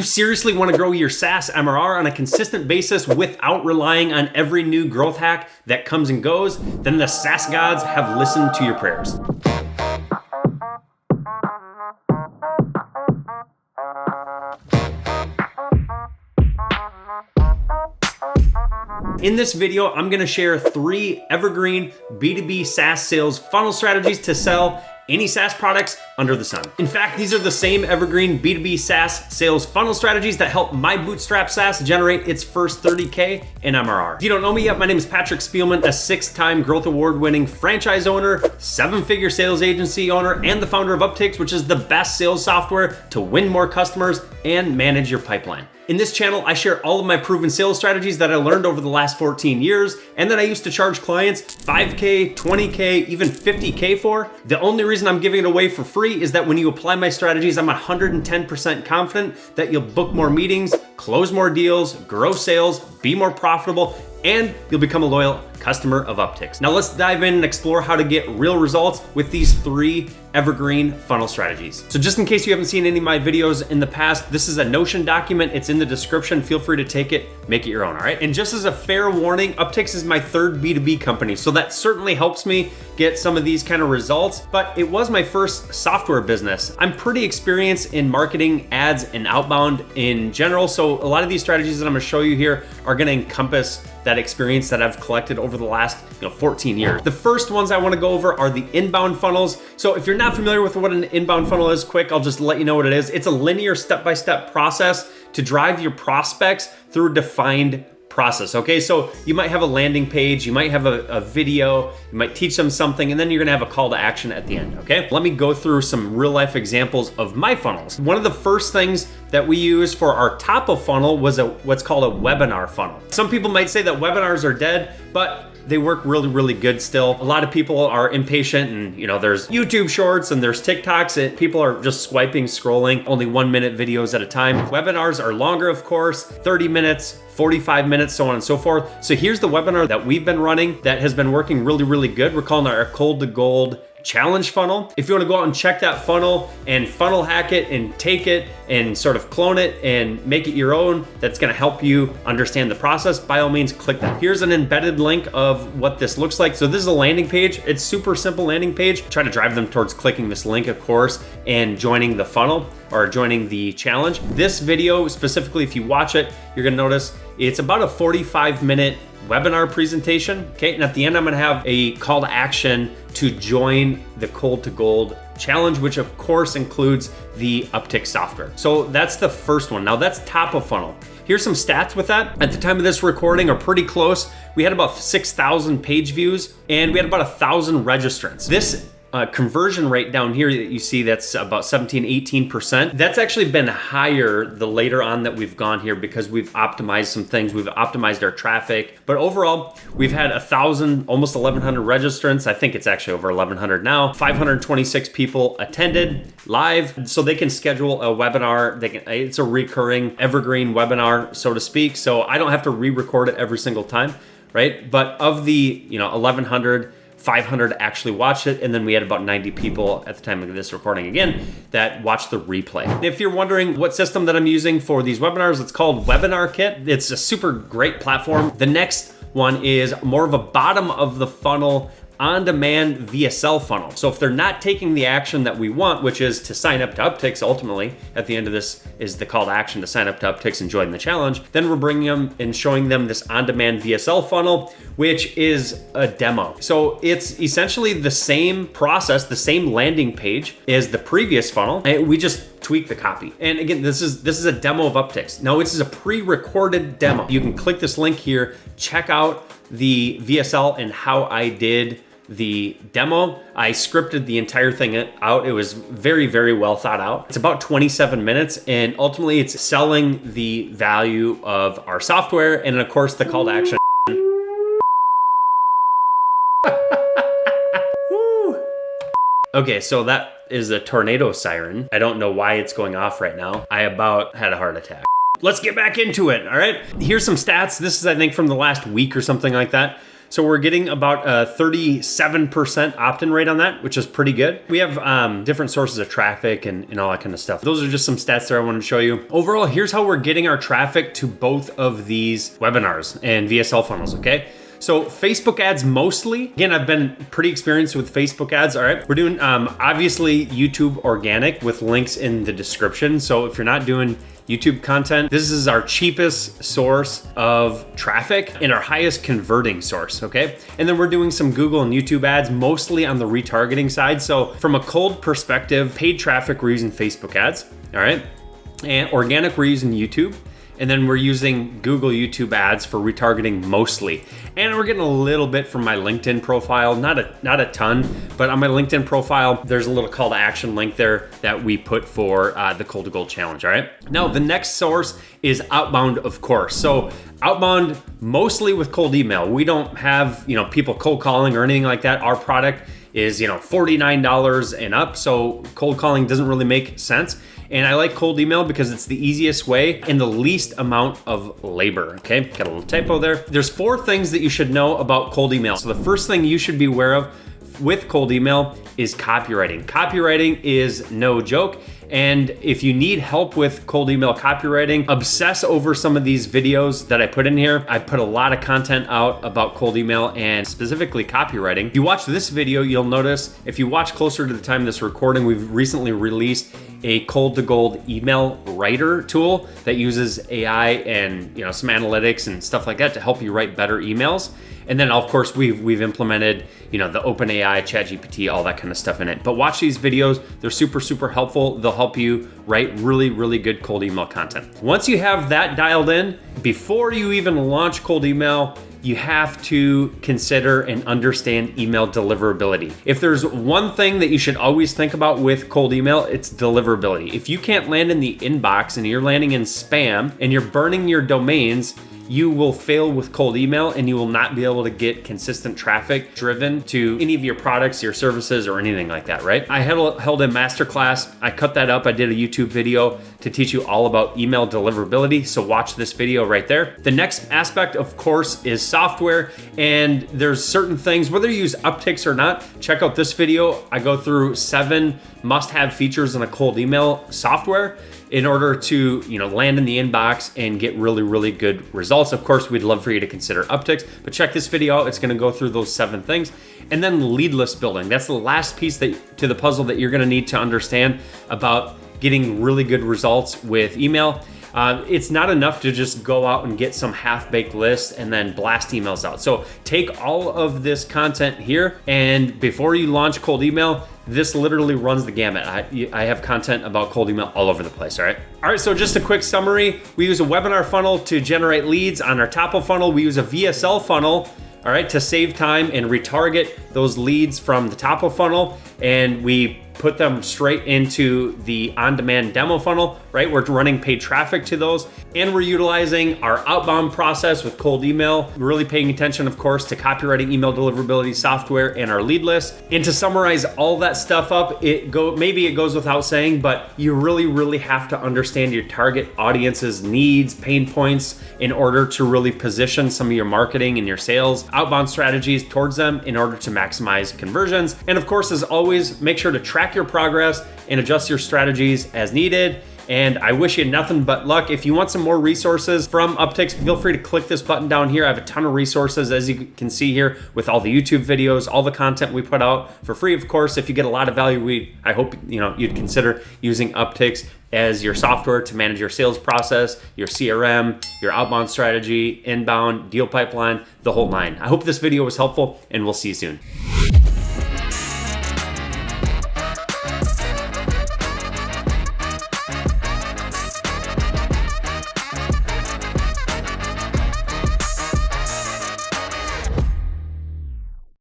you seriously want to grow your SaaS MRR on a consistent basis without relying on every new growth hack that comes and goes, then the SaaS gods have listened to your prayers. In this video, I'm gonna share 3 evergreen B2B SaaS sales funnel strategies to sell any SaaS products under the sun. In fact, these are the same evergreen B2B SaaS sales funnel strategies that helped my bootstrapped SaaS generate its first 30K in MRR. If you don't know me yet, my name is Patrick Spielman, a 6-time Growth Award-winning franchise owner, 7-figure sales agency owner, and the founder of Upticks, which is the best sales software to win more customers and manage your pipeline. In this channel, I share all of my proven sales strategies that I learned over the last 14 years and that I used to charge clients 5K, 20K, even 50K for. The only reason I'm giving it away for free is that when you apply my strategies, I'm 110% confident that you'll book more meetings, close more deals, grow sales, be more profitable, and you'll become a loyal customer of Upticks. Now let's dive in and explore how to get real results with these 3 evergreen funnel strategies. So just in case you haven't seen any of my videos in the past, this is a Notion document. It's in the description. Feel free to take it, make it your own, all right? And just as a fair warning, Upticks is my 3rd B2B company, so that certainly helps me get some of these kind of results, but it was my first software business. I'm pretty experienced in marketing, ads, and outbound in general, so a lot of these strategies that I'm gonna show you here are gonna encompass that experience that I've collected over the last 14 years. The first ones I wanna go over are the inbound funnels. So if you're not familiar with what an inbound funnel is, quick, I'll just let you know what it is. It's a linear step-by-step process to drive your prospects through a defined process, okay? So you might have a landing page, you might have a video, you might teach them something, and then you're gonna have a call to action at the end, okay? Let me go through some real life examples of my funnels. One of the first things that we use for our top of funnel was what's called a webinar funnel. Some people might say that webinars are dead, but they work really, really good still. A lot of people are impatient and there's YouTube shorts and there's TikToks and people are just swiping, scrolling, only 1-minute videos at a time. Webinars are longer, of course, 30 minutes, 45 minutes, so on and so forth. So here's the webinar that we've been running that has been working really, really good. We're calling it our Cold to Gold challenge funnel. If you want to go out and check that funnel and funnel hack it and take it and sort of clone it and make it your own, that's going to help you understand the process, by all means click that. Here's an embedded link of what this looks like. So this is a landing page. It's super simple landing page. Try to drive them towards clicking this link, of course, and joining the funnel or joining the challenge. This video specifically, if you watch it, you're going to notice it's about a 45-minute webinar presentation, okay? And at the end, I'm gonna have a call to action to join the Cold to Gold challenge, which of course includes the Uptick software. So that's the first one. Now that's top of funnel. Here's some stats with that. At the time of this recording, or pretty close, we had about 6,000 page views and we had about 1,000 registrants. This conversion rate down here that you see, that's about 17-18%. That's actually been higher the later on that we've gone here because we've optimized some things. We've optimized our traffic, but overall we've had 1,000, almost 1,100 registrants. I think it's actually over 1,100 now. 526 people attended live, so they can schedule a webinar. It's a recurring evergreen webinar, so to speak. So I don't have to re-record it every single time, right? But of the 1,100, 500 actually watched it, and then we had about 90 people at the time of this recording again that watched the replay. If you're wondering what system that I'm using for these webinars, it's called Webinar Kit. It's a super great platform. The next one is more of a bottom of the funnel OnDemand VSL funnel. So if they're not taking the action that we want, which is to sign up to Upticks, ultimately at the end of this is the call to action to sign up to Upticks and join the challenge, then we're bringing them and showing them this OnDemand VSL funnel, which is a demo. So it's essentially the same process, the same landing page as the previous funnel. We just tweak the copy. And again, this is a demo of Upticks. Now this is a pre-recorded demo. You can click this link here, check out the VSL and how I did the demo. I scripted the entire thing out. It was very, very well thought out. It's about 27 minutes, and ultimately it's selling the value of our software and of course the call to action. Okay, so that is a tornado siren. I don't know why it's going off right now. I about had a heart attack. Let's get back into it, all right? Here's some stats. This is, I think, from the last week or something like that. So we're getting about a 37% opt-in rate on that, which is pretty good. We have different sources of traffic and all that kind of stuff. Those are just some stats there I wanted to show you. Overall, here's how we're getting our traffic to both of these webinars and VSL funnels, okay? So Facebook ads mostly. Again, I've been pretty experienced with Facebook ads. All right, we're doing obviously YouTube organic with links in the description. So if you're not doing YouTube content, this is our cheapest source of traffic and our highest converting source, okay? And then we're doing some Google and YouTube ads, mostly on the retargeting side. So from a cold perspective, paid traffic, we're using Facebook ads, all right? And organic, we're using YouTube. And then we're using Google YouTube ads for retargeting mostly. And we're getting a little bit from my LinkedIn profile, not a ton, but on my LinkedIn profile, there's a little call to action link there that we put for the Cold to Gold challenge, all right? Now, the next source is Outbound, of course. So Outbound, mostly with cold email. We don't have, people cold calling or anything like that. Our product is, $49 and up. So cold calling doesn't really make sense. And I like cold email because it's the easiest way and the least amount of labor, okay? Got a little typo there. There's 4 things that you should know about cold email. So the first thing you should be aware of with cold email is copywriting. Copywriting is no joke. And if you need help with cold email copywriting, obsess over some of these videos that I put in here. I put a lot of content out about cold email and specifically copywriting. If you watch this video, you'll notice, if you watch closer to the time of this recording, we've recently released a cold to gold email writer tool that uses AI and some analytics and stuff like that to help you write better emails. And then of course we've implemented the OpenAI, ChatGPT, all that kind of stuff in it. But watch these videos. They're super, super helpful. They'll help you write really, really good cold email content. Once you have that dialed in, before you even launch cold email, you have to consider and understand email deliverability. If there's one thing that you should always think about with cold email, it's deliverability. If you can't land in the inbox and you're landing in spam and you're burning your domains, you will fail with cold email and you will not be able to get consistent traffic driven to any of your products, your services, or anything like that, right? I held a masterclass. I cut that up. I did a YouTube video to teach you all about email deliverability. So watch this video right there. The next aspect, of course, is software. And there's certain things, whether you use Upticks or not, check out this video. I go through 7 must-have features in a cold email software in order to land in the inbox and get really, really good results. Of course, we'd love for you to consider Upticks, but check this video out. It's gonna go through those 7 things. And then lead list building. That's the last piece to the puzzle that you're gonna need to understand about getting really good results with email. It's not enough to just go out and get some half-baked lists and then blast emails out. So take all of this content here, and before you launch cold email, this literally runs the gamut. I have content about cold email all over the place, all right? All right, so just a quick summary. We use a webinar funnel to generate leads. On our top of funnel, we use a VSL funnel, all right, to save time and retarget those leads from the top of funnel. And we put them straight into the on-demand demo funnel, right? We're running paid traffic to those, and we're utilizing our outbound process with cold email, really paying attention, of course, to copywriting, email deliverability software, and our lead list. And to summarize all that stuff up, maybe it goes without saying, but you really, really have to understand your target audience's needs, pain points, in order to really position some of your marketing and your sales outbound strategies towards them in order to maximize conversions. And of course, as always, make sure to track your progress and adjust your strategies as needed. And I wish you nothing but luck. If you want some more resources from Upticks, feel free to click this button down here. I have a ton of resources, as you can see here, with all the YouTube videos, all the content we put out for free, of course. If you get a lot of value, I hope you'd consider using Upticks as your software to manage your sales process, your CRM, your outbound strategy, inbound, deal pipeline, the whole nine. I hope this video was helpful, and we'll see you soon.